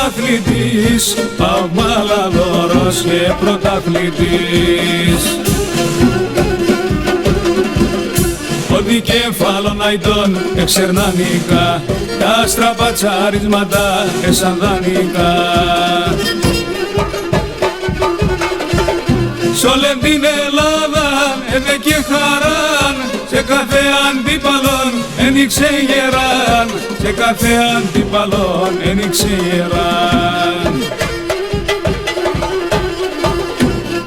πρωταθλητής, Παοκμαλαδόρος και πρωταθλητής. Ο δικέφαλον αητών εξερνανικά, τα στραπατσαρίσματα εσανδανικά. Σ' όλη την Ελλάδα έδε και χαράν, σε κάθε αντίπαλον ένιξε γεράν, σε κάθε αντίπαλον ένιξε γεράν.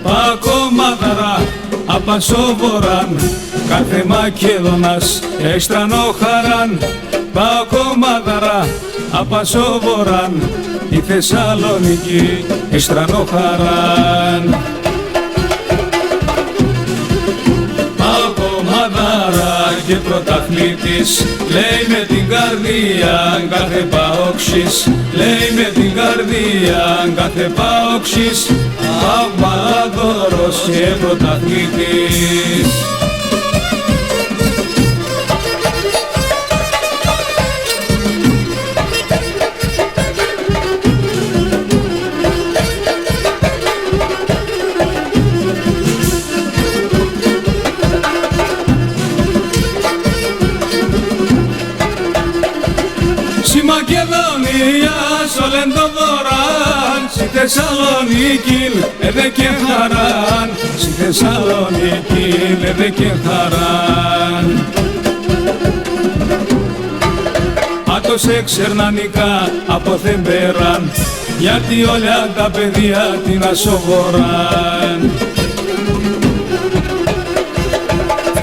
Πακομαδαρά απασόβοραν, κάθε Μακεδόνας έστρανο χαράν. Πακομαδαρά απασόβοραν, η Θεσσαλονίκη έστρανο χαράν. Πακομαδαρά και πρωταθλήτης, λέει με την καρδία κάθε Παόξης, λέει με την καρδία κάθε Παόξης, Παοκμαλαδόρος και πρωταθλήτης. Στη Μακεδονία σ' όλεν το δωράν, στη Θεσσαλονίκη έδε και χαράν, στη Θεσσαλονίκη έδε και χαράν. Άτος εξερνανικά αποθεμπέραν, γιατί όλα τα παιδιά την ασοβοράν.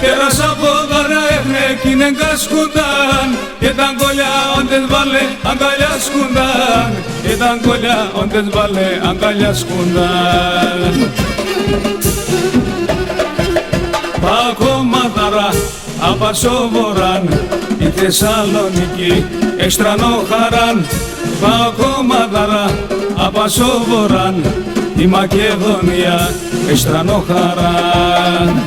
Φτεράς από δώρα έχνε εγκασκούνταν, και τα αγκόλια όντες βάλε αγκαλιάσκουνταν, και τα αγκόλια όντες βάλε αγκαλιάσκουνταν. Πακομαδαρά απασόβοραν, η Θεσσαλονίκη έστρανο χαράν. Πακομαδαρά απασόβοραν, η Μακεδονία έστρανο χαράν.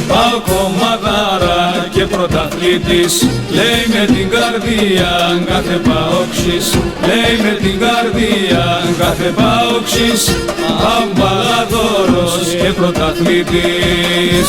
Παοκμαδαρά και πρωταθλήτης, λέει με την καρδία κάθε Παόξης, λέει με την καρδία κάθε Παόξης, Παοκμαλαδόρος και πρωταθλήτης.